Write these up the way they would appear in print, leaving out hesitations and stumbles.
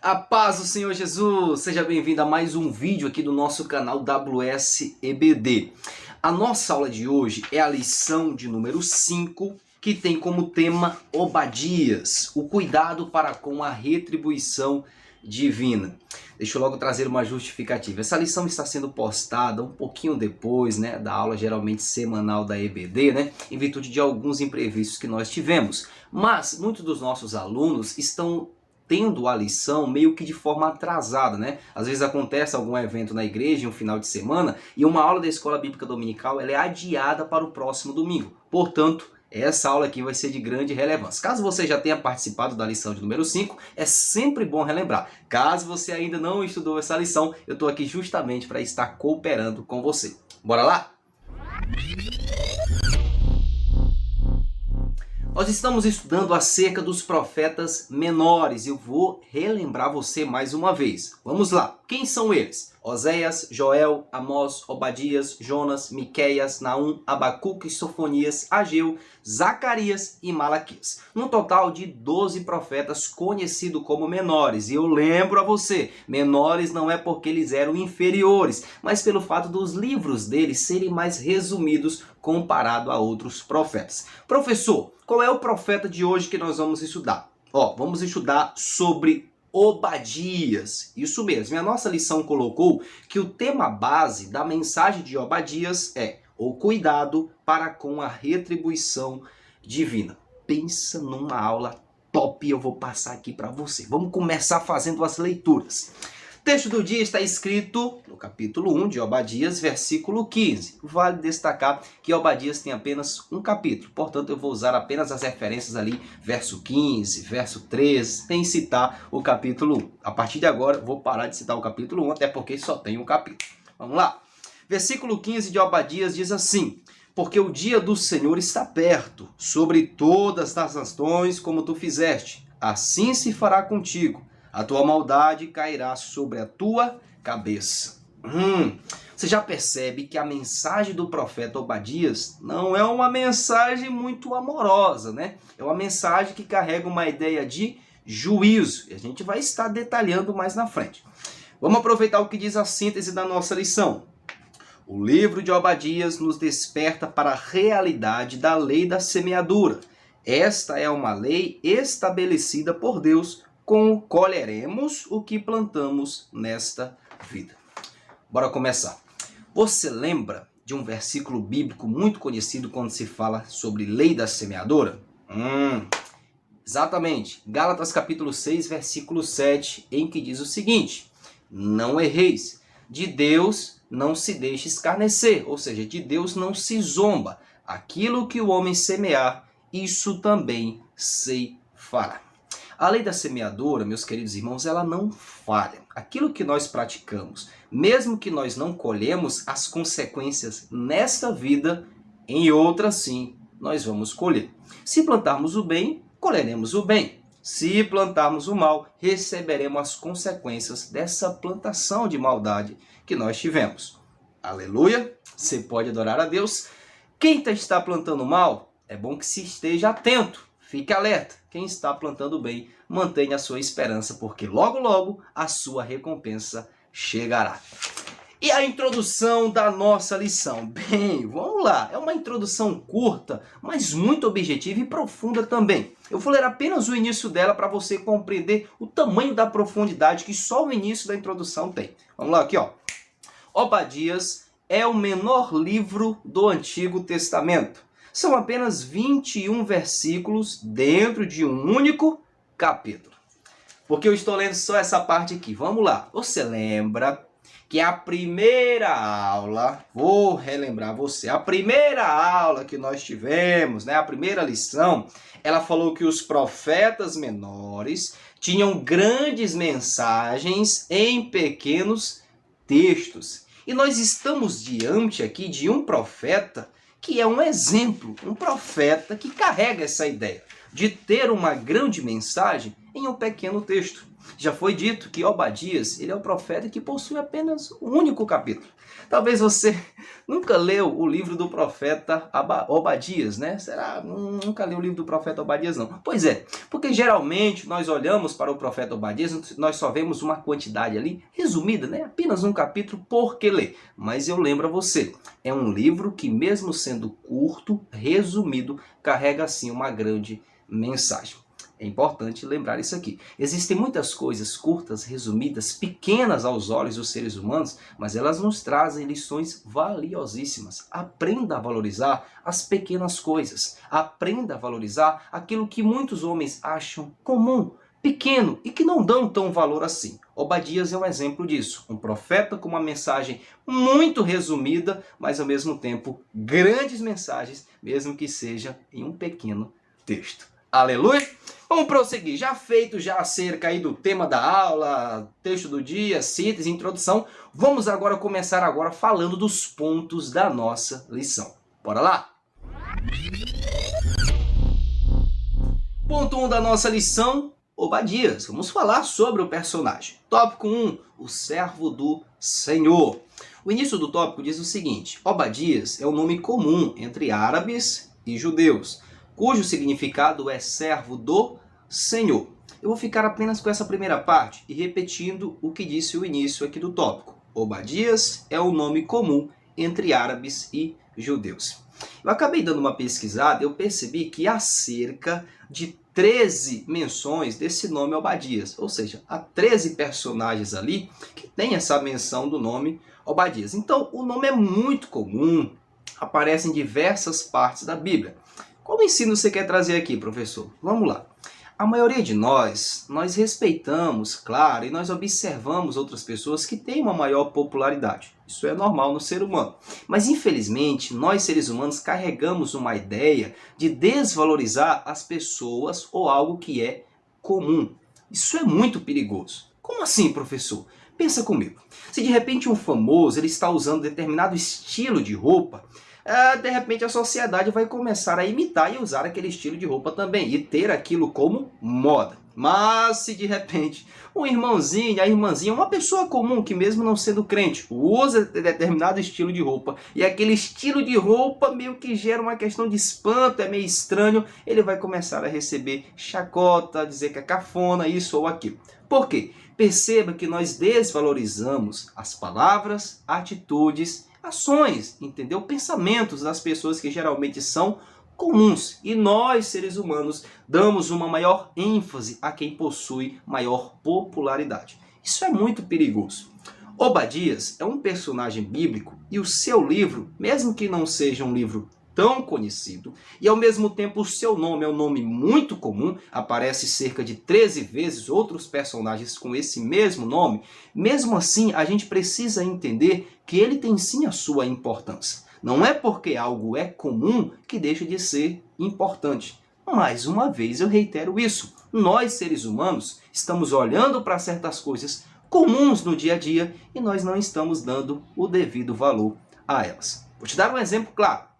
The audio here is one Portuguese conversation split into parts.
A paz do Senhor Jesus! Seja bem-vindo a mais um vídeo aqui do nosso canal WSEBD. A nossa aula de hoje é a lição de número 5, que tem como tema Obadias, o cuidado para com a retribuição divina. Deixa eu logo trazer uma justificativa. Essa lição está sendo postada um pouquinho depois, da aula geralmente semanal da EBD, em virtude de alguns imprevistos que nós tivemos. Mas muitos dos nossos alunos estão tendo a lição meio que de forma atrasada, Às vezes acontece algum evento na igreja em um final de semana e uma aula da Escola Bíblica Dominical ela é adiada para o próximo domingo. Portanto, essa aula aqui vai ser de grande relevância. Caso você já tenha participado da lição de número 5, é sempre bom relembrar. Caso você ainda não estudou essa lição, eu estou aqui justamente para estar cooperando com você. Bora lá? Nós estamos estudando acerca dos profetas menores. Eu vou relembrar você mais uma vez. Vamos lá. Quem são eles? Oséias, Joel, Amós, Obadias, Jonas, Miqueias, Naum, Abacuque, Sofonias, Ageu, Zacarias e Malaquias. Um total de 12 profetas conhecidos como menores. E eu lembro a você, menores não é porque eles eram inferiores, mas pelo fato dos livros deles serem mais resumidos comparado a outros profetas. Professor, qual é o profeta de hoje que nós vamos estudar? Vamos estudar sobre Obadias. Isso mesmo, a nossa lição colocou que o tema base da mensagem de Obadias é o cuidado para com a retribuição divina. Pensa numa aula top, eu vou passar aqui para você. Vamos começar fazendo as leituras. O texto do dia está escrito no capítulo 1 de Obadias, versículo 15. Vale destacar que Obadias tem apenas um capítulo, portanto eu vou usar apenas as referências ali, verso 15, verso 13, sem citar o capítulo 1. A partir de agora vou parar de citar o capítulo 1, até porque só tem um capítulo. Vamos lá. Versículo 15 de Obadias diz assim: porque o dia do Senhor está perto, sobre todas as nações como tu fizeste, assim se fará contigo. A tua maldade cairá sobre a tua cabeça. Você já percebe que a mensagem do profeta Obadias não é uma mensagem muito amorosa, É uma mensagem que carrega uma ideia de juízo. E a gente vai estar detalhando mais na frente. Vamos aproveitar o que diz a síntese da nossa lição. O livro de Obadias nos desperta para a realidade da lei da semeadura. Esta é uma lei estabelecida por Deus, colheremos o que plantamos nesta vida. Bora começar. Você lembra de um versículo bíblico muito conhecido quando se fala sobre lei da semeadura? Exatamente. Gálatas capítulo 6, versículo 7, em que diz o seguinte: não erreis, de Deus não se deixe escarnecer, ou seja, de Deus não se zomba. Aquilo que o homem semear, isso também se fará. A lei da semeadura, meus queridos irmãos, ela não falha. Aquilo que nós praticamos, mesmo que nós não colhemos as consequências nesta vida, em outra sim, nós vamos colher. Se plantarmos o bem, colheremos o bem. Se plantarmos o mal, receberemos as consequências dessa plantação de maldade que nós tivemos. Aleluia! Você pode adorar a Deus. Quem está plantando mal, é bom que se esteja atento. Fique alerta, quem está plantando bem, mantenha a sua esperança, porque logo logo a sua recompensa chegará. E a introdução da nossa lição? Bem, vamos lá, é uma introdução curta, mas muito objetiva e profunda também. Eu vou ler apenas o início dela para você compreender o tamanho da profundidade que só o início da introdução tem. Vamos lá, aqui Obadias é o menor livro do Antigo Testamento. São apenas 21 versículos dentro de um único capítulo. Porque eu estou lendo só essa parte aqui. Vamos lá. Você lembra que a primeira aula, vou relembrar você, a primeira aula que nós tivemos, a primeira lição, ela falou que os profetas menores tinham grandes mensagens em pequenos textos. E nós estamos diante aqui de um profeta que é um exemplo, um profeta que carrega essa ideia de ter uma grande mensagem em um pequeno texto. Já foi dito que Obadias, ele é o profeta que possui apenas um único capítulo. Talvez você nunca leu o livro do profeta Obadias, né? Será? Nunca leu o livro do profeta Obadias, não. Pois é, porque geralmente nós olhamos para o profeta Obadias, nós só vemos uma quantidade ali resumida, né? Apenas um capítulo por que ler. Mas eu lembro a você, é um livro que mesmo sendo curto, resumido, carrega assim uma grande mensagem. É importante lembrar isso aqui. Existem muitas coisas curtas, resumidas, pequenas aos olhos dos seres humanos, mas elas nos trazem lições valiosíssimas. Aprenda a valorizar as pequenas coisas. Aprenda a valorizar aquilo que muitos homens acham comum, pequeno e que não dão tão valor assim. Obadias é um exemplo disso. Um profeta com uma mensagem muito resumida, mas ao mesmo tempo grandes mensagens, mesmo que seja em um pequeno texto. Aleluia! Vamos prosseguir. Já feito acerca aí do tema da aula, texto do dia, síntese, introdução, vamos agora começar falando dos pontos da nossa lição. Bora lá? Ponto 1 da nossa lição, Obadias. Vamos falar sobre o personagem. Tópico 1, o servo do Senhor. O início do tópico diz o seguinte: Obadias é um nome comum entre árabes e judeus, cujo significado é servo do Senhor. Eu vou ficar apenas com essa primeira parte e repetindo o que disse o início aqui do tópico. Obadias é um nome comum entre árabes e judeus. Eu acabei dando uma pesquisada e eu percebi que há cerca de 13 menções desse nome Obadias. Ou seja, há 13 personagens ali que têm essa menção do nome Obadias. Então, o nome é muito comum, aparece em diversas partes da Bíblia. Qual ensino você quer trazer aqui, professor? Vamos lá. A maioria de nós respeitamos, claro, e nós observamos outras pessoas que têm uma maior popularidade. Isso é normal no ser humano. Mas, infelizmente, nós seres humanos carregamos uma ideia de desvalorizar as pessoas ou algo que é comum. Isso é muito perigoso. Como assim, professor? Pensa comigo. Se de repente um famoso ele está usando determinado estilo de roupa, de repente a sociedade vai começar a imitar e usar aquele estilo de roupa também e ter aquilo como moda. Mas se de repente um irmãozinho, a irmãzinha, uma pessoa comum que mesmo não sendo crente, usa determinado estilo de roupa e aquele estilo de roupa meio que gera uma questão de espanto, é meio estranho, ele vai começar a receber chacota, dizer que é cafona, isso ou aquilo. Por quê? Perceba que nós desvalorizamos as palavras, atitudes, ações, entendeu? Pensamentos das pessoas que geralmente são comuns. E nós, seres humanos, damos uma maior ênfase a quem possui maior popularidade. Isso é muito perigoso. Obadias é um personagem bíblico e o seu livro, mesmo que não seja um livro tão conhecido, e ao mesmo tempo o seu nome é um nome muito comum, aparece cerca de 13 vezes outros personagens com esse mesmo nome, mesmo assim a gente precisa entender que ele tem sim a sua importância. Não é porque algo é comum que deixa de ser importante. Mais uma vez eu reitero isso, nós seres humanos estamos olhando para certas coisas comuns no dia a dia e nós não estamos dando o devido valor a elas. Vou te dar um exemplo claro.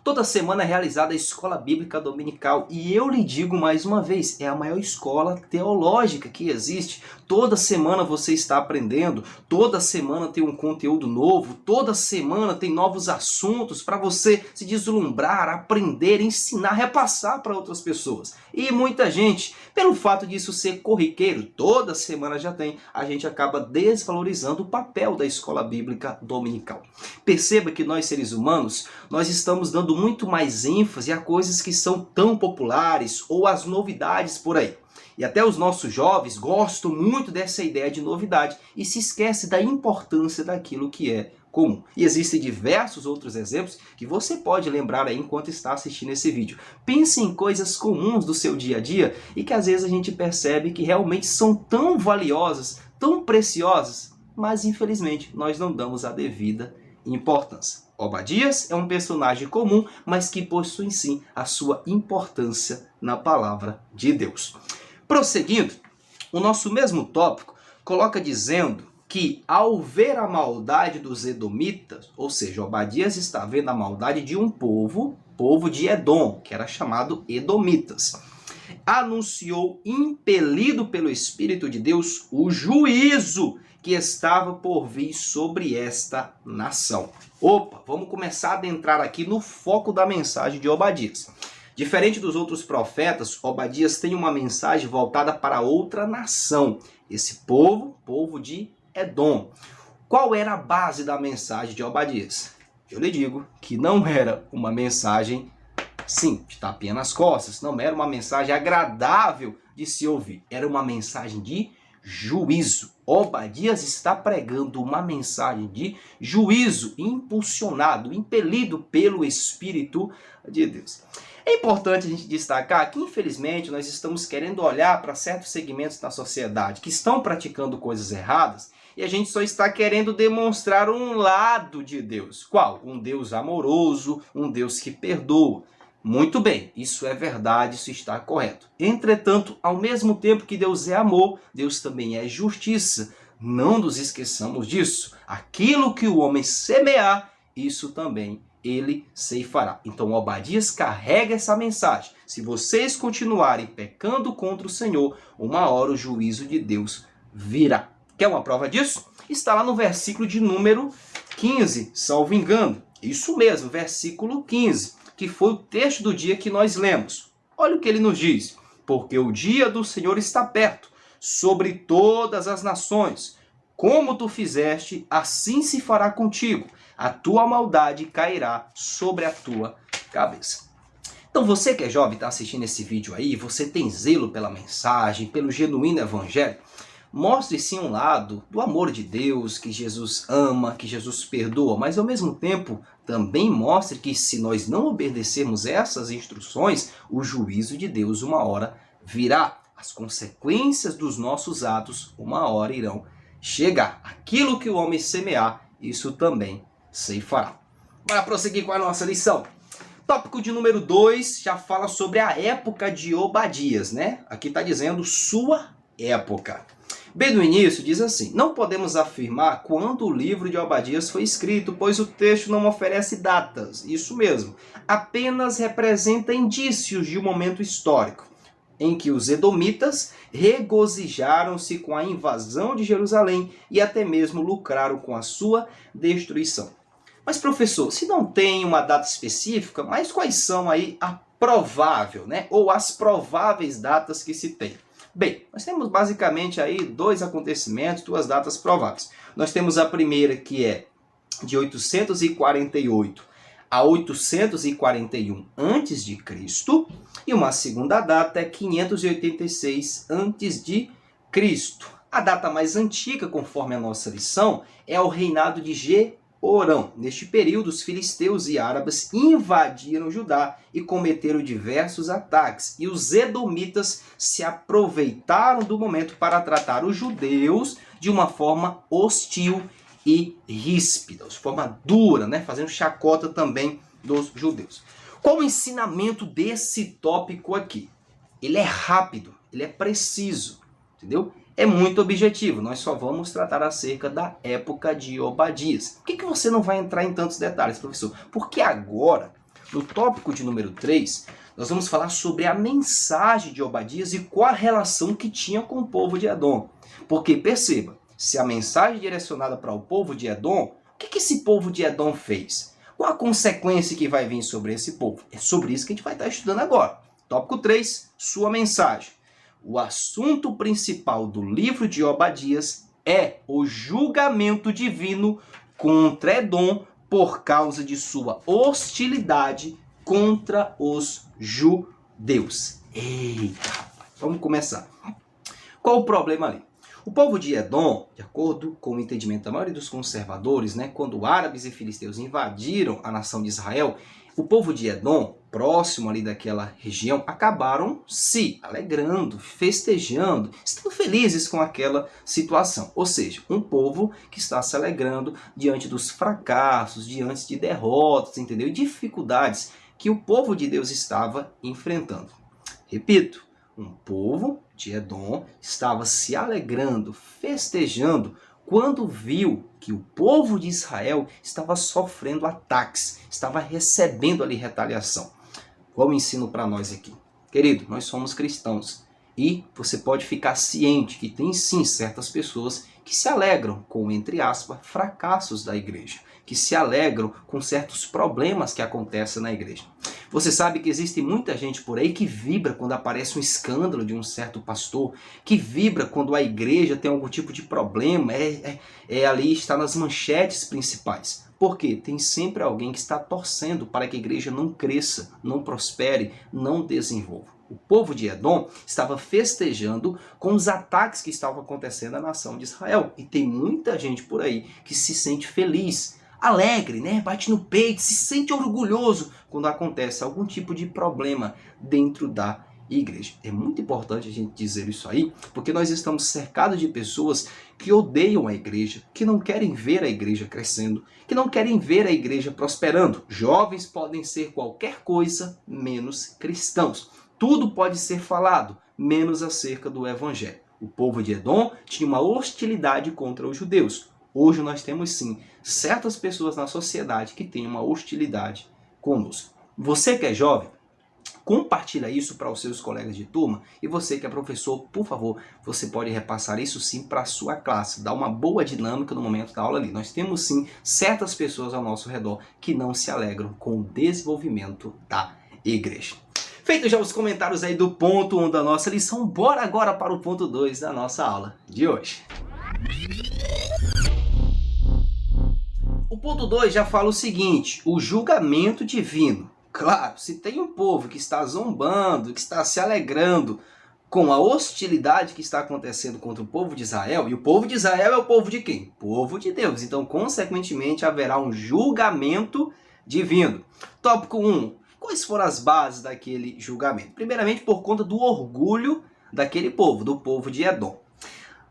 Toda semana é realizada a Escola Bíblica Dominical e eu lhe digo mais uma vez, é a maior escola teológica que existe. Toda semana você está aprendendo, toda semana tem um conteúdo novo, toda semana tem novos assuntos para você se deslumbrar, aprender, ensinar, repassar para outras pessoas. E muita gente, pelo fato disso ser corriqueiro, toda semana já tem, a gente acaba desvalorizando o papel da Escola Bíblica Dominical. Perceba que nós seres humanos, nós estamos dando muito mais ênfase a coisas que são tão populares ou as novidades por aí. E até os nossos jovens gostam muito dessa ideia de novidade e se esquece da importância daquilo que é comum. E existem diversos outros exemplos que você pode lembrar aí enquanto está assistindo esse vídeo. Pense em coisas comuns do seu dia a dia e que às vezes a gente percebe que realmente são tão valiosas, tão preciosas, mas infelizmente nós não damos a devida importância. Obadias é um personagem comum, mas que possui sim a sua importância na palavra de Deus. Prosseguindo, o nosso mesmo tópico coloca dizendo que ao ver a maldade dos edomitas, ou seja, Obadias está vendo a maldade de um povo de Edom, que era chamado edomitas. anunciou, impelido pelo Espírito de Deus, o juízo que estava por vir sobre esta nação. Opa, vamos começar a adentrar aqui no foco da mensagem de Obadias. Diferente dos outros profetas, Obadias tem uma mensagem voltada para outra nação. Esse povo de Edom. Qual era a base da mensagem de Obadias? Eu lhe digo que não era uma mensagem, sim, de tapinha nas costas. Não era uma mensagem agradável de se ouvir. Era uma mensagem de juízo. Obadias está pregando uma mensagem de juízo, impulsionado, impelido pelo Espírito de Deus. É importante a gente destacar que, infelizmente, nós estamos querendo olhar para certos segmentos da sociedade que estão praticando coisas erradas e a gente só está querendo demonstrar um lado de Deus. Qual? Um Deus amoroso, um Deus que perdoa. Muito bem, isso é verdade, isso está correto. Entretanto, ao mesmo tempo que Deus é amor, Deus também é justiça. Não nos esqueçamos disso. Aquilo que o homem semear, isso também ele ceifará. Então Obadias carrega essa mensagem. Se vocês continuarem pecando contra o Senhor, uma hora o juízo de Deus virá. Quer uma prova disso? Está lá no versículo de número 15, salvo engano. Isso mesmo, versículo 15. Que foi o texto do dia que nós lemos. Olha o que ele nos diz. Porque o dia do Senhor está perto, sobre todas as nações. Como tu fizeste, assim se fará contigo. A tua maldade cairá sobre a tua cabeça. Então você que é jovem, está assistindo esse vídeo aí, você tem zelo pela mensagem, pelo genuíno evangelho, mostre sim um lado do amor de Deus, que Jesus ama, que Jesus perdoa, mas ao mesmo tempo também mostre que se nós não obedecermos essas instruções, o juízo de Deus uma hora virá. As consequências dos nossos atos uma hora irão chegar. Aquilo que o homem semear, isso também ceifará. Bora prosseguir com a nossa lição. Tópico de número 2 já fala sobre a época de Obadias, né? Aqui está dizendo sua época. Bem no início diz assim: não podemos afirmar quando o livro de Obadias foi escrito, pois o texto não oferece datas. Isso mesmo, apenas representa indícios de um momento histórico em que os edomitas regozijaram-se com a invasão de Jerusalém e até mesmo lucraram com a sua destruição. Mas professor, se não tem uma data específica, mas quais são aí a provável, né? Ou as prováveis datas que se tem? Bem, nós temos basicamente aí dois acontecimentos, duas datas prováveis. Nós temos a primeira que é de 848 a 841 a.C. e uma segunda data é 586 a.C. A data mais antiga, conforme a nossa lição, é o reinado de Jeorão. Neste período, os filisteus e árabes invadiram Judá e cometeram diversos ataques. E os edomitas se aproveitaram do momento para tratar os judeus de uma forma hostil e ríspida, de forma dura, né? Fazendo chacota também dos judeus. Qual o ensinamento desse tópico aqui? Ele é rápido, ele é preciso, entendeu? É muito objetivo, nós só vamos tratar acerca da época de Obadias. Por que você não vai entrar em tantos detalhes, professor? Porque agora, no tópico de número 3, nós vamos falar sobre a mensagem de Obadias e qual a relação que tinha com o povo de Edom. Porque perceba, se a mensagem é direcionada para o povo de Edom, o que esse povo de Edom fez? Qual a consequência que vai vir sobre esse povo? É sobre isso que a gente vai estar estudando agora. Tópico 3, sua mensagem. O assunto principal do livro de Obadias é o julgamento divino contra Edom por causa de sua hostilidade contra os judeus. Eita, rapaz, vamos começar. Qual o problema ali? O povo de Edom, de acordo com o entendimento da maioria dos conservadores, né, quando árabes e filisteus invadiram a nação de Israel, o povo de Edom, próximo ali daquela região, acabaram se alegrando, festejando, estando felizes com aquela situação. Ou seja, um povo que está se alegrando diante dos fracassos, diante de derrotas, entendeu? E dificuldades que o povo de Deus estava enfrentando. Repito, um povo de Edom estava se alegrando, festejando, quando viu que o povo de Israel estava sofrendo ataques, estava recebendo ali retaliação. Qual o ensino para nós aqui? Querido, nós somos cristãos e você pode ficar ciente que tem sim certas pessoas que se alegram com, entre aspas, fracassos da igreja, que se alegram com certos problemas que acontecem na igreja. Você sabe que existe muita gente por aí que vibra quando aparece um escândalo de um certo pastor, que vibra quando a igreja tem algum tipo de problema, ali está nas manchetes principais. Por quê? Tem sempre alguém que está torcendo para que a igreja não cresça, não prospere, não desenvolva. O povo de Edom estava festejando com os ataques que estavam acontecendo à nação de Israel. E tem muita gente por aí que se sente feliz, alegre, né? Bate no peito, se sente orgulhoso quando acontece algum tipo de problema dentro da igreja. É muito importante a gente dizer isso aí, porque nós estamos cercados de pessoas que odeiam a igreja, que não querem ver a igreja crescendo, que não querem ver a igreja prosperando. Jovens podem ser qualquer coisa menos cristãos. Tudo pode ser falado, menos acerca do evangelho. O povo de Edom tinha uma hostilidade contra os judeus. Hoje nós temos sim certas pessoas na sociedade que têm uma hostilidade conosco. Você que é jovem, compartilha isso para os seus colegas de turma. E você que é professor, por favor, você pode repassar isso sim para a sua classe. Dá uma boa dinâmica no momento da aula ali. Nós temos sim certas pessoas ao nosso redor que não se alegram com o desenvolvimento da igreja. Feitos já os comentários aí do ponto 1 da nossa lição, bora agora para o ponto 2 da nossa aula de hoje. O ponto 2 já fala o seguinte: o julgamento divino. Claro, se tem um povo que está zombando, que está se alegrando com a hostilidade que está acontecendo contra o povo de Israel, e o povo de Israel é o povo de quem? Povo de Deus. Então, consequentemente, haverá um julgamento divino. Tópico 1. Quais foram as bases daquele julgamento? Primeiramente, por conta do orgulho daquele povo, do povo de Edom.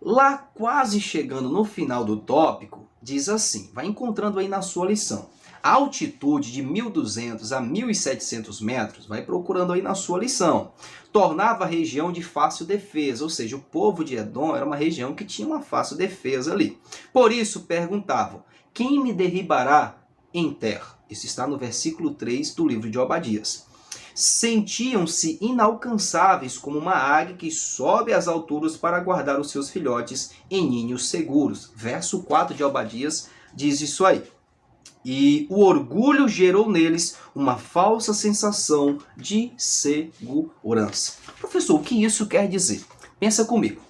Lá, quase chegando no final do tópico, diz assim, vai encontrando aí na sua lição. A altitude de 1.200 a 1.700 metros, vai procurando aí na sua lição, tornava a região de fácil defesa, ou seja, o povo de Edom era uma região que tinha uma fácil defesa ali. Por isso perguntavam, quem me derribará em terra? Isso está no versículo 3 do livro de Obadias. Sentiam-se inalcançáveis como uma águia que sobe às alturas para guardar os seus filhotes em ninhos seguros. Verso 4 de Obadias diz isso aí. E o orgulho gerou neles uma falsa sensação de segurança. Professor, o que isso quer dizer? Pensa comigo.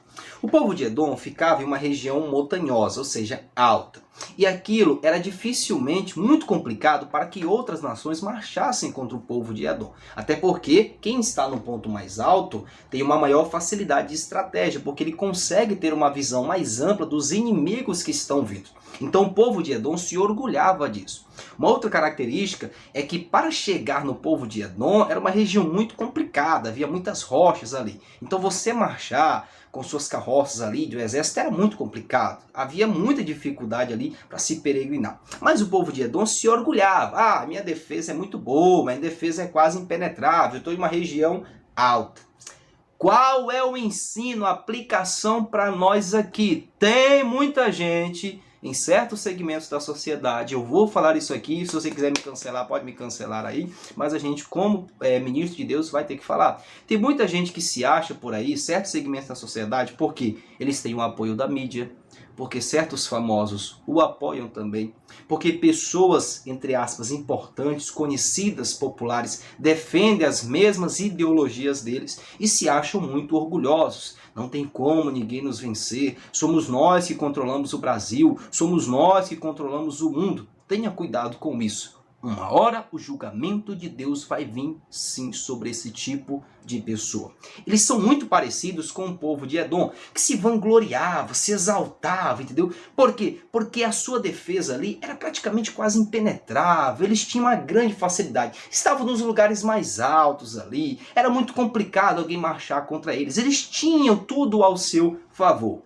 O povo de Edom ficava em uma região montanhosa, ou seja, alta. E aquilo era dificilmente muito complicado para que outras nações marchassem contra o povo de Edom. Até porque quem está no ponto mais alto tem uma maior facilidade de estratégia, porque ele consegue ter uma visão mais ampla dos inimigos que estão vindo. Então o povo de Edom se orgulhava disso. Uma outra característica é que para chegar no povo de Edom era uma região muito complicada, havia muitas rochas ali. Então você marchar com suas carroças ali do exército era muito complicado. Havia muita dificuldade ali para se peregrinar. Mas o povo de Edom se orgulhava. Ah, minha defesa é muito boa, minha defesa é quase impenetrável, eu estou em uma região alta. Qual é o ensino, a aplicação para nós aqui? Tem muita gente em certos segmentos da sociedade, eu vou falar isso aqui, se você quiser me cancelar, pode me cancelar aí, mas a gente, como ministro de Deus, vai ter que falar. Tem muita gente que se acha por aí, certos segmentos da sociedade, porque eles têm o apoio da mídia, porque certos famosos o apoiam também, porque pessoas, entre aspas, importantes, conhecidas, populares, defendem as mesmas ideologias deles e se acham muito orgulhosos. Não tem como ninguém nos vencer, somos nós que controlamos o Brasil, somos nós que controlamos o mundo. Tenha cuidado com isso. Uma hora o julgamento de Deus vai vir sim sobre esse tipo de pessoa. Eles são muito parecidos com o povo de Edom, que se vangloriava, se exaltava, entendeu? Por quê? Porque a sua defesa ali era praticamente quase impenetrável, eles tinham uma grande facilidade, estavam nos lugares mais altos ali, era muito complicado alguém marchar contra eles, eles tinham tudo ao seu favor.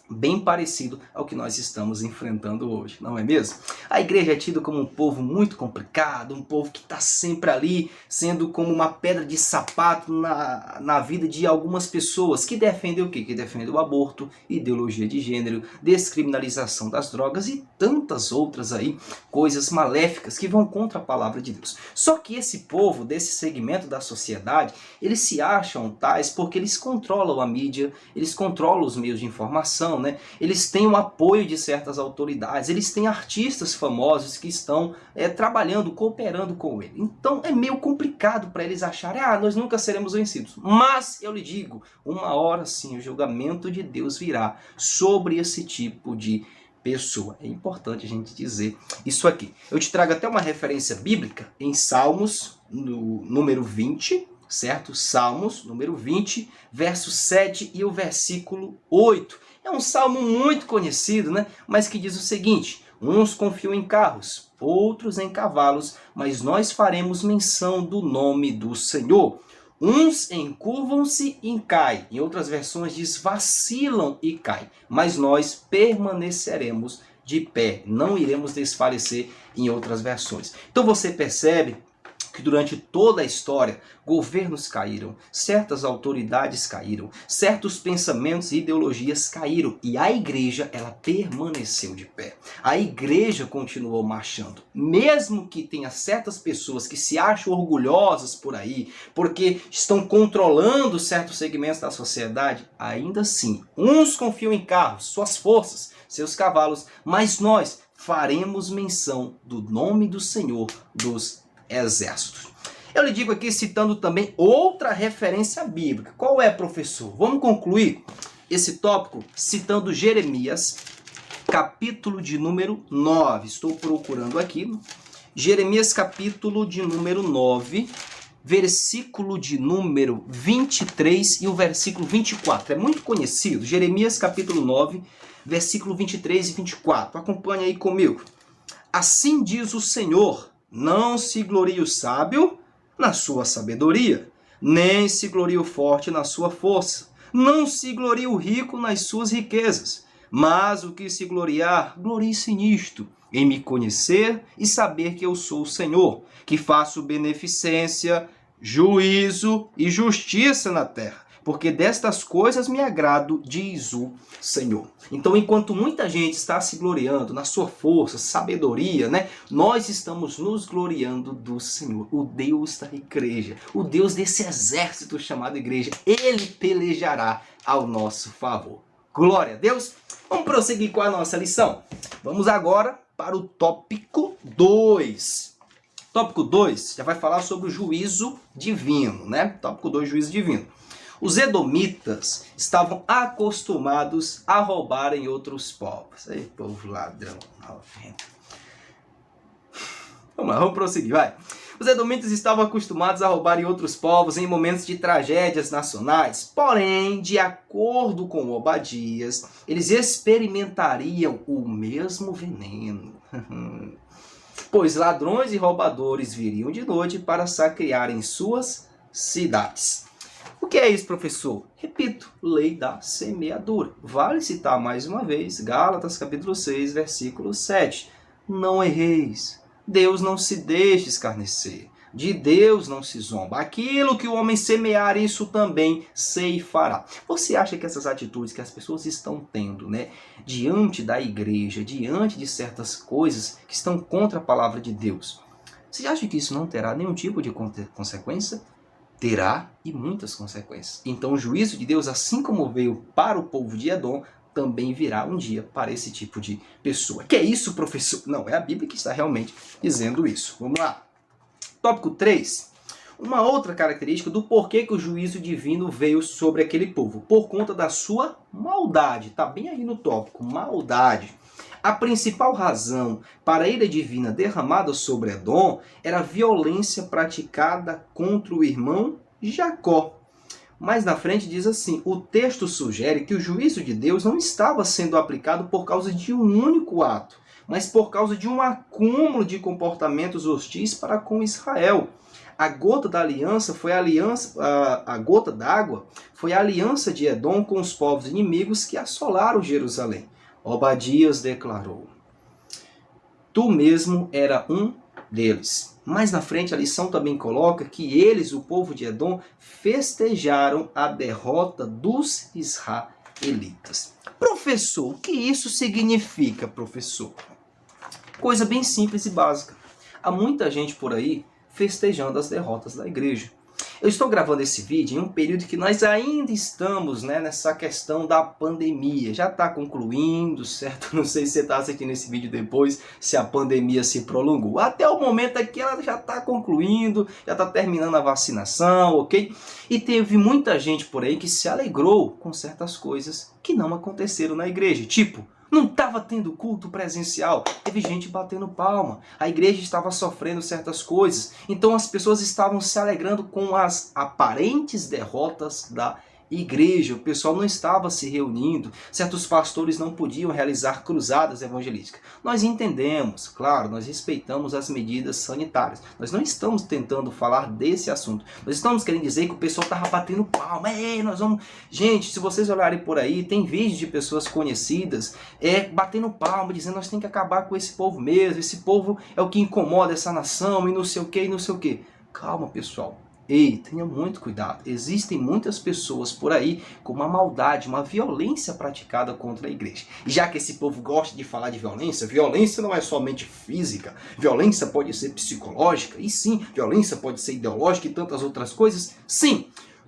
bem parecido ao que nós estamos enfrentando hoje, não é mesmo? A igreja é tida como um povo muito complicado, um povo que está sempre ali, sendo como uma pedra de sapato na vida de algumas pessoas que defendem o quê? Que defendem o aborto, ideologia de gênero, descriminalização das drogas e tantas outras aí, coisas maléficas que vão contra a palavra de Deus. Só que esse povo, desse segmento da sociedade, eles se acham tais porque eles controlam a mídia, eles controlam os meios de informação, né? Eles têm o apoio de certas autoridades, eles têm artistas famosos que estão trabalhando, cooperando com ele. Então é meio complicado para eles acharem, nós nunca seremos vencidos. Mas eu lhe digo, uma hora sim o julgamento de Deus virá sobre esse tipo de pessoa. É importante a gente dizer isso aqui. Eu te trago até uma referência bíblica em Salmos, no número 20, certo? Salmos, número 20, verso 7 e o versículo 8. É um salmo muito conhecido, né? Mas que diz o seguinte: uns confiam em carros, outros em cavalos, mas nós faremos menção do nome do Senhor. Uns encurvam-se e caem. Em outras versões diz vacilam e caem. Mas nós permaneceremos de pé. Não iremos desfalecer em outras versões. Então você percebe que durante toda a história, governos caíram, certas autoridades caíram, certos pensamentos e ideologias caíram, e a igreja, ela permaneceu de pé. A igreja continuou marchando, mesmo que tenha certas pessoas que se acham orgulhosas por aí, porque estão controlando certos segmentos da sociedade, ainda assim, uns confiam em carros, suas forças, seus cavalos, mas nós faremos menção do nome do Senhor dos exércitos. Eu lhe digo aqui citando também outra referência bíblica. Qual é, professor? Vamos concluir esse tópico citando Jeremias, capítulo de número 9. Estou procurando aqui. Jeremias, capítulo de número 9, versículo de número 23 e o versículo 24. É muito conhecido. Jeremias, capítulo 9, versículo 23 e 24. Acompanhe aí comigo. Assim diz o Senhor: não se glorie o sábio na sua sabedoria, nem se glorie o forte na sua força. Não se glorie o rico nas suas riquezas, mas o que se gloriar, glorie-se nisto, em me conhecer e saber que eu sou o Senhor, que faço beneficência, juízo e justiça na terra. Porque destas coisas me agrado, diz o Senhor. Então, enquanto muita gente está se gloriando na sua força, sabedoria, né? Nós estamos nos gloriando do Senhor, o Deus da igreja, o Deus desse exército chamado igreja. Ele pelejará ao nosso favor. Glória a Deus! Vamos prosseguir com a nossa lição. Vamos agora para o tópico 2. Tópico 2 já vai falar sobre o juízo divino, né? Tópico 2, juízo divino. Os edomitas estavam acostumados a roubarem outros povos. Ei, povo ladrão. Vamos lá, vamos prosseguir, vai. Os edomitas estavam acostumados a roubarem outros povos em momentos de tragédias nacionais. Porém, de acordo com Obadias, eles experimentariam o mesmo veneno. Pois ladrões e roubadores viriam de noite para saquearem suas cidades. O que é isso, professor? Repito, lei da semeadura. Vale citar mais uma vez, Gálatas capítulo 6, versículo 7. Não erreis. Deus não se deixa escarnecer. De Deus não se zomba. Aquilo que o homem semear, isso também ceifará. Você acha que essas atitudes que as pessoas estão tendo, né, diante da igreja, diante de certas coisas que estão contra a palavra de Deus, você acha que isso não terá nenhum tipo de consequência? Terá, e muitas consequências. Então o juízo de Deus, assim como veio para o povo de Edom, também virá um dia para esse tipo de pessoa. Que é isso, professor? Não, é a Bíblia que está realmente dizendo isso. Vamos lá. Tópico 3. Uma outra característica do porquê que o juízo divino veio sobre aquele povo. Por conta da sua maldade. Está bem aí no tópico, maldade. A principal razão para a ira divina derramada sobre Edom era a violência praticada contra o irmão Jacó. Mais na frente diz assim: o texto sugere que o juízo de Deus não estava sendo aplicado por causa de um único ato, mas por causa de um acúmulo de comportamentos hostis para com Israel. A gota da aliança foi a gota d'água foi a aliança de Edom com os povos inimigos que assolaram Jerusalém. Obadias declarou: tu mesmo era um deles. Mais na frente a lição também coloca que eles, o povo de Edom, festejaram a derrota dos israelitas. Professor, o que isso significa, professor? Coisa bem simples e básica. Há muita gente por aí festejando as derrotas da igreja. Eu estou gravando esse vídeo em um período que nós ainda estamos, nessa questão da pandemia. Já está concluindo, certo? Não sei se você está assistindo esse vídeo depois, se a pandemia se prolongou. Até o momento aqui ela já está concluindo, já está terminando a vacinação, ok? E teve muita gente por aí que se alegrou com certas coisas que não aconteceram na igreja. Tipo, não estava tendo culto presencial, teve gente batendo palma, a igreja estava sofrendo certas coisas, então as pessoas estavam se alegrando com as aparentes derrotas da igreja, o pessoal não estava se reunindo, certos pastores não podiam realizar cruzadas evangelísticas. Nós entendemos, claro, nós respeitamos as medidas sanitárias, nós não estamos tentando falar desse assunto, nós estamos querendo dizer que o pessoal estava batendo palma, nós vamos... Gente, se vocês olharem por aí, tem vídeos de pessoas conhecidas batendo palma, dizendo nós temos que acabar com esse povo mesmo, esse povo é o que incomoda essa nação e não sei o que, e não sei o que. Calma, pessoal. Ei, tenha muito cuidado. Existem muitas pessoas por aí com uma maldade, uma violência praticada contra a igreja. E já que esse povo gosta de falar de violência, violência não é somente física, violência pode ser psicológica, e sim, violência pode ser ideológica e tantas outras coisas. Sim,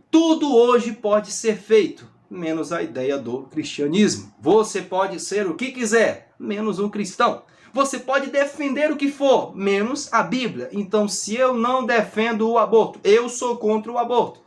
tudo hoje pode ser feito, menos a ideia do cristianismo. Você pode ser o que quiser, menos um cristão. Você pode defender o que for, menos a Bíblia. Então, se eu não defendo o aborto, eu sou contra o aborto.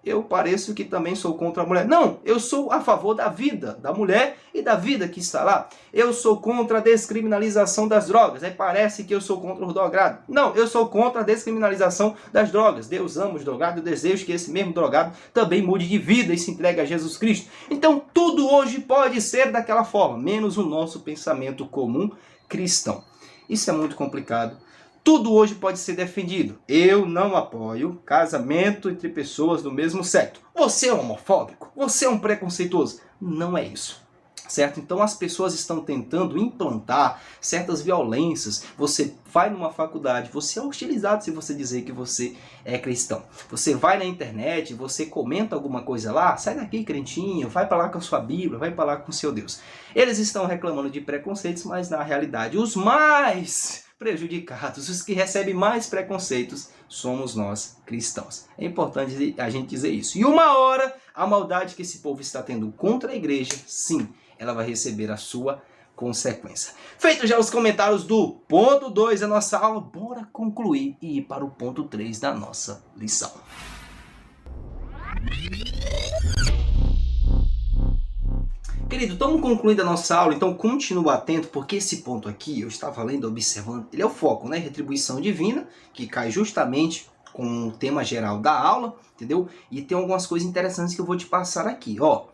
Eu pareço que também sou contra a mulher. Não, eu sou a favor da vida da mulher e da vida que está lá. Eu sou contra a descriminalização das drogas. Aí parece que eu sou contra os drogados. Não, eu sou contra a descriminalização das drogas. Deus ama os drogados, eu desejo que esse mesmo drogado também mude de vida e se entregue a Jesus Cristo. Então, tudo hoje pode ser daquela forma, menos o nosso pensamento comum cristão. Isso é muito complicado. Tudo hoje pode ser defendido. Eu não apoio casamento entre pessoas do mesmo sexo. Você é homofóbico? Você é um preconceituoso? Não é isso. Certo? Então as pessoas estão tentando implantar certas violências. Você vai numa faculdade, você é hostilizado se você dizer que você é cristão. Você vai na internet, você comenta alguma coisa lá, sai daqui crentinho, vai para lá com a sua Bíblia, vai para lá com o seu Deus. Eles estão reclamando de preconceitos, mas na realidade os mais prejudicados, os que recebem mais preconceitos, somos nós cristãos. É importante a gente dizer isso. E uma hora, a maldade que esse povo está tendo contra a igreja, sim, ela vai receber a sua consequência. Feito já os comentários do ponto 2 da nossa aula, bora concluir e ir para o ponto 3 da nossa lição. Querido, estamos concluindo a nossa aula, então continua atento, porque esse ponto aqui, eu estava lendo, observando, ele é o foco, retribuição divina, que cai justamente com o tema geral da aula, entendeu? E tem algumas coisas interessantes que eu vou te passar aqui, ó.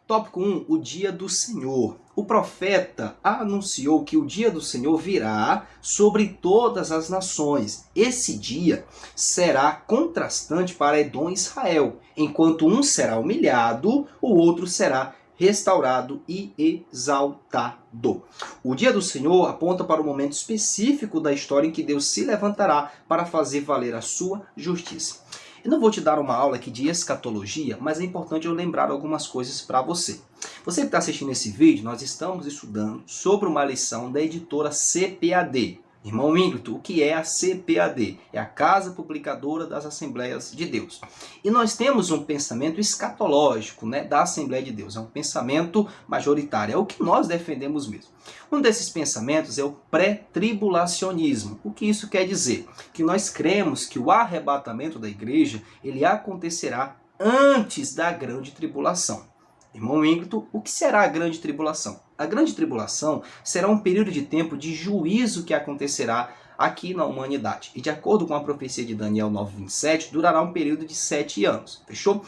Tópico 1, o dia do Senhor. O profeta anunciou que o dia do Senhor virá sobre todas as nações. Esse dia será contrastante para Edom e Israel. Enquanto um será humilhado, o outro será restaurado e exaltado. O dia do Senhor aponta para o momento específico da história em que Deus se levantará para fazer valer a sua justiça. Eu não vou te dar uma aula aqui de escatologia, mas é importante eu lembrar algumas coisas para você. Você que está assistindo esse vídeo, nós estamos estudando sobre uma lição da editora CPAD. Irmão Íngrid, o que é a CPAD? É a Casa Publicadora das Assembleias de Deus. E nós temos um pensamento escatológico, da Assembleia de Deus. É um pensamento majoritário, é o que nós defendemos mesmo. Um desses pensamentos é o pré-tribulacionismo. O que isso quer dizer? Que nós cremos que o arrebatamento da igreja ele acontecerá antes da grande tribulação. Irmão Íngrid, o que será a grande tribulação? A grande tribulação será um período de tempo de juízo que acontecerá aqui na humanidade. E de acordo com a profecia de Daniel 9:27, durará um período de 7 anos. Fechou?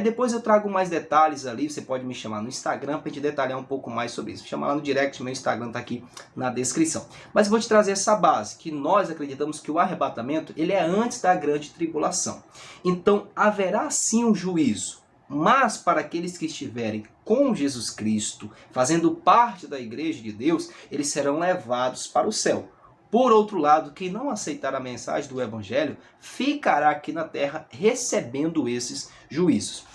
Depois eu trago mais detalhes ali, você pode me chamar no Instagram para gente detalhar um pouco mais sobre isso. Me chama lá no direct, meu Instagram está aqui na descrição. Mas eu vou te trazer essa base, que nós acreditamos que o arrebatamento ele é antes da grande tribulação. Então haverá sim um juízo, mas para aqueles que estiverem com Jesus Cristo, fazendo parte da igreja de Deus, eles serão levados para o céu. Por outro lado, quem não aceitar a mensagem do Evangelho, ficará aqui na terra recebendo esses juízos.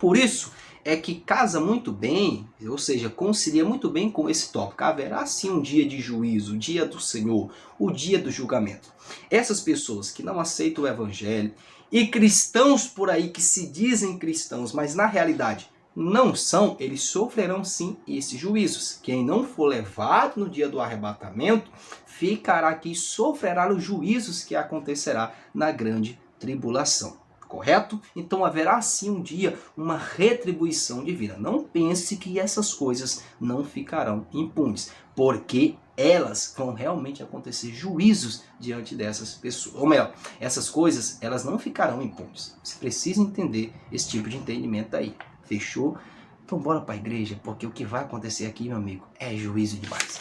Por isso é que casa muito bem, ou seja, concilia muito bem com esse tópico. Haverá sim um dia de juízo, o dia do Senhor, o dia do julgamento. Essas pessoas que não aceitam o Evangelho e cristãos por aí que se dizem cristãos, mas na realidade não são, eles sofrerão sim esses juízos. Quem não for levado no dia do arrebatamento, ficará aqui e sofrerá os juízos que acontecerá na grande tribulação. Correto? Então haverá sim um dia uma retribuição divina. Não pense que essas coisas não ficarão impunes, porque elas vão realmente acontecer juízos diante dessas pessoas. Ou melhor, essas coisas elas não ficarão impunes. Você precisa entender esse tipo de entendimento aí. Fechou? Então bora para a igreja, porque o que vai acontecer aqui, meu amigo, é juízo demais.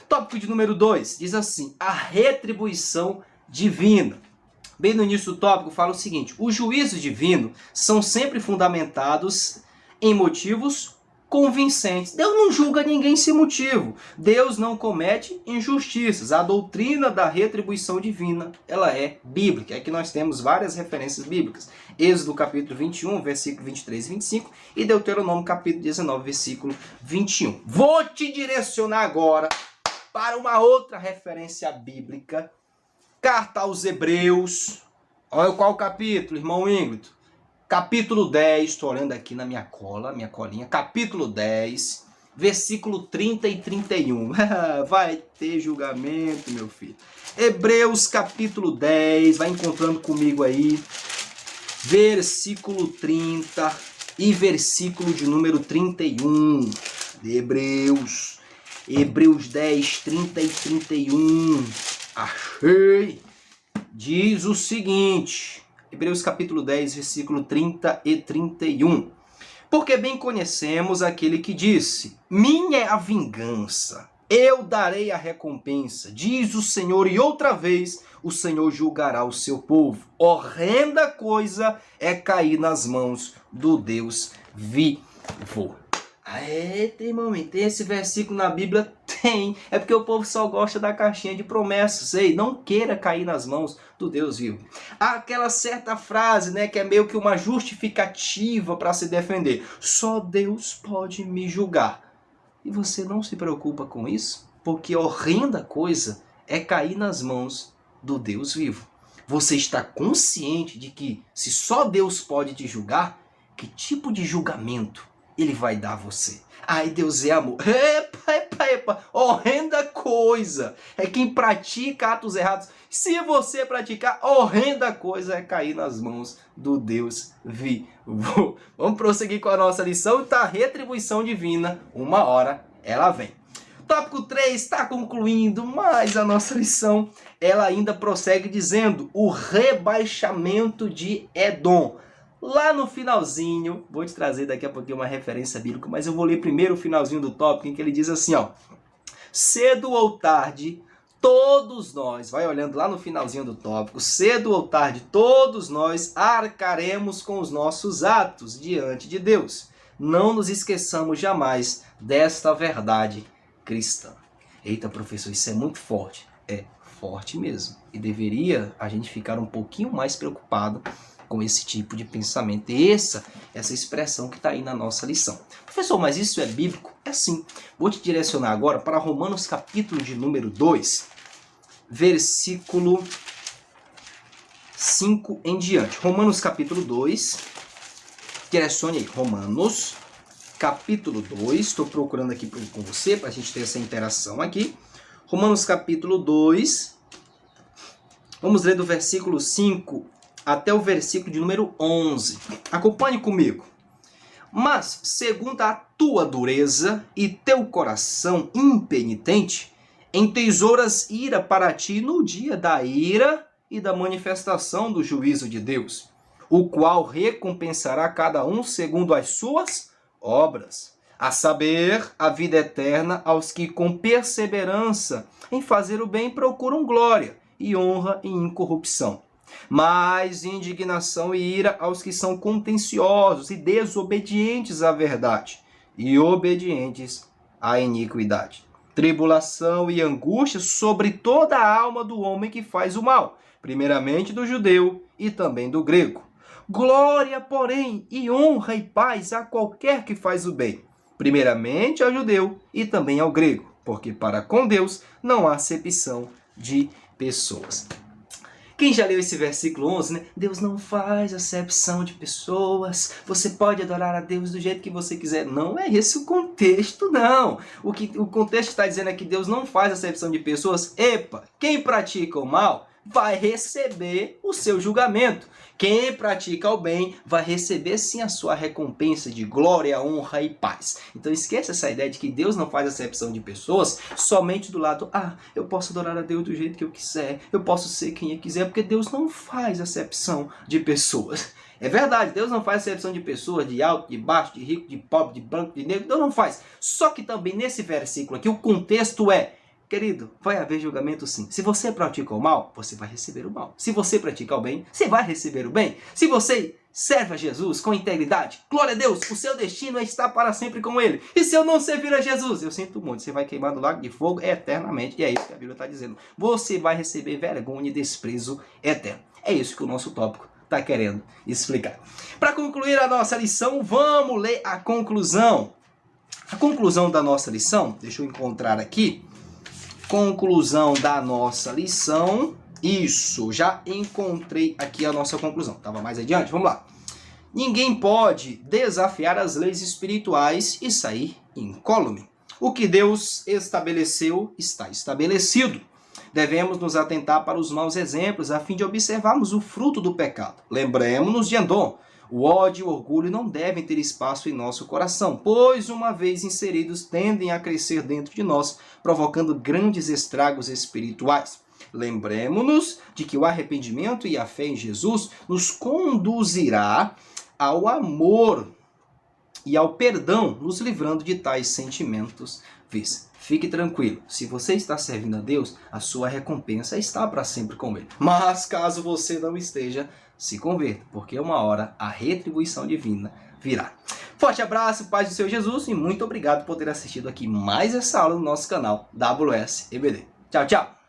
Tópico de número 2 diz assim: a retribuição divina. Bem no início do tópico fala o seguinte: os juízos divinos são sempre fundamentados em motivos convincentes. Deus não julga ninguém sem motivo. Deus não comete injustiças. A doutrina da retribuição divina, ela é bíblica. Aqui nós temos várias referências bíblicas. Êxodo capítulo 21, versículo 23 e 25 e Deuteronômio capítulo 19, versículo 21. Vou te direcionar agora para uma outra referência bíblica. Carta aos Hebreus. Olha qual capítulo, irmão Ingrid? Capítulo 10, estou olhando aqui na minha colinha. Capítulo 10, versículo 30 e 31. Vai ter julgamento, meu filho. Hebreus capítulo 10, vai encontrando comigo aí. Versículo 30 e versículo de número 31. Hebreus 10, 30 e 31. Achei! Diz o seguinte, Hebreus capítulo 10, versículo 30 e 31. Porque bem conhecemos aquele que disse: minha é a vingança, eu darei a recompensa, diz o Senhor, e outra vez o Senhor julgará o seu povo. Horrenda coisa é cair nas mãos do Deus vivo. Irmão, tem esse versículo na Bíblia? Tem. É porque o povo só gosta da caixinha de promessas. Ei, não queira cair nas mãos do Deus vivo. Há aquela certa frase, né, que é meio que uma justificativa para se defender. Só Deus pode me julgar. E você não se preocupa com isso? Porque horrenda coisa é cair nas mãos do Deus vivo. Você está consciente de que se só Deus pode te julgar, que tipo de julgamento Ele vai dar a você? Ai, Deus é amor. Epa. Horrenda coisa é quem pratica atos errados. Se você praticar, horrenda coisa é cair nas mãos do Deus vivo. Vamos prosseguir com a nossa lição. Então, a retribuição divina, uma hora ela vem. Tópico 3 está concluindo, mas a nossa lição ela ainda prossegue dizendo o rebaixamento de Edom. Lá no finalzinho, vou te trazer daqui a pouquinho uma referência bíblica, mas eu vou ler primeiro o finalzinho do tópico, em que ele diz assim, ó: cedo ou tarde, todos nós, vai olhando lá no finalzinho do tópico, cedo ou tarde, todos nós arcaremos com os nossos atos diante de Deus. Não nos esqueçamos jamais desta verdade cristã. Eita, professor, isso é muito forte. É forte mesmo. E deveria a gente ficar um pouquinho mais preocupado com esse tipo de pensamento. E essa expressão que está aí na nossa lição. Professor, mas isso é bíblico? É sim. Vou te direcionar agora para Romanos capítulo de número 2, versículo 5 em diante. Romanos capítulo 2, direcione aí, Romanos capítulo 2, estou procurando aqui com você para a gente ter essa interação aqui. Romanos capítulo 2, vamos ler do versículo 5 até o versículo de número 11. Acompanhe comigo. Mas, segundo a tua dureza e teu coração impenitente, Entesouras ira para ti no dia da ira e da manifestação do juízo de Deus, o qual recompensará cada um segundo as suas obras, a saber, a vida eterna aos que com perseverança em fazer o bem procuram glória e honra e incorrupção. Mas indignação e ira aos que são contenciosos e desobedientes à verdade e obedientes à iniquidade. Tribulação e angústia sobre toda a alma do homem que faz o mal, primeiramente do judeu e também do grego. Glória, porém, e honra e paz a qualquer que faz o bem, primeiramente ao judeu e também ao grego, porque para com Deus não há acepção de pessoas. Quem já leu esse versículo 11, né? Deus não faz acepção de pessoas. Você pode adorar a Deus do jeito que você quiser. Não é esse o contexto, não. O contexto está dizendo é que Deus não faz acepção de pessoas. Epa, quem pratica o mal vai receber o seu julgamento. Quem pratica o bem vai receber sim a sua recompensa de glória, honra e paz. Então esqueça essa ideia de que Deus não faz acepção de pessoas somente do lado, eu posso adorar a Deus do jeito que eu quiser, eu posso ser quem eu quiser, porque Deus não faz acepção de pessoas. É verdade, Deus não faz acepção de pessoas, de alto, de baixo, de rico, de pobre, de branco, de negro, Deus não faz. Só que também nesse versículo aqui o contexto é, querido, vai haver julgamento sim. Se você pratica o mal, você vai receber o mal. Se você pratica o bem, você vai receber o bem. Se você serve a Jesus com integridade, glória a Deus, o seu destino é estar para sempre com Ele. E se eu não servir a Jesus, eu sinto muito, você vai queimar no lago de fogo eternamente. E é isso que a Bíblia está dizendo. Você vai receber vergonha e desprezo eterno. É isso que o nosso tópico está querendo explicar. Para concluir a nossa lição, vamos ler a conclusão. A conclusão da nossa lição, deixa eu encontrar aqui. Conclusão da nossa lição. Isso, já encontrei aqui a nossa conclusão. Estava mais adiante, vamos lá. Ninguém pode desafiar as leis espirituais e sair incólume. O que Deus estabeleceu está estabelecido. Devemos nos atentar para os maus exemplos a fim de observarmos o fruto do pecado. Lembremos-nos de Edom. O ódio e o orgulho não devem ter espaço em nosso coração, pois, uma vez inseridos, tendem a crescer dentro de nós, provocando grandes estragos espirituais. Lembremos-nos de que o arrependimento e a fé em Jesus nos conduzirá ao amor e ao perdão, nos livrando de tais sentimentos vis. Fique tranquilo, se você está servindo a Deus, a sua recompensa está para sempre com Ele. Mas caso você não esteja, se converta, porque uma hora a retribuição divina virá. Forte abraço, paz do Senhor Jesus, e muito obrigado por ter assistido aqui mais essa aula no nosso canal WS EBD. Tchau, tchau!